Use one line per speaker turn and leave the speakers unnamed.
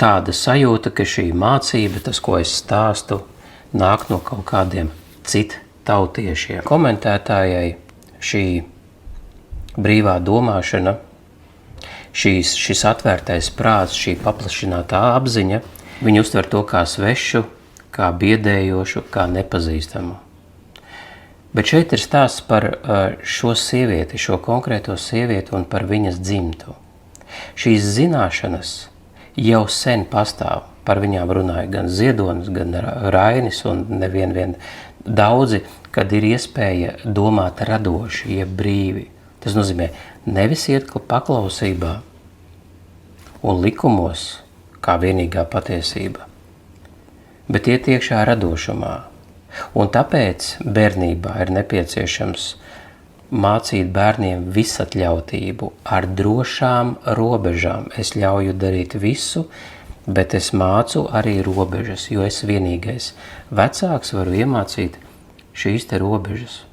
tāda sajūta, ka šī mācība, tas, ko es stāstu, nāk no kaut kādiem citu tautiešiem. Komentētājai šī brīvā domāšana, šis atvērtais prāts, šī paplašinātā apziņa, viņi uztver to kā svešu, kā biedējošu, kā nepazīstamu. Bet šeit ir stāsts par šo sievieti, šo konkrēto sievieti un par viņas dzimtu. Šīs zināšanas jau sen pastāv. Par viņām runāja gan Ziedonis, gan Rainis un nevien daudzi, kad ir iespēja domāt radoši, jeb brīvi. Tas nozīmē nevis iet paklausībā un likumos kā vienīgā patiesība, bet iet iekšā radošumā. Un tāpēc bērnībā ir nepieciešams mācīt bērniem visatļautību ar drošām robežām. Es ļauju darīt visu, bet es mācu arī robežas, jo es vienīgais vecāks varu iemācīt šīs te robežas.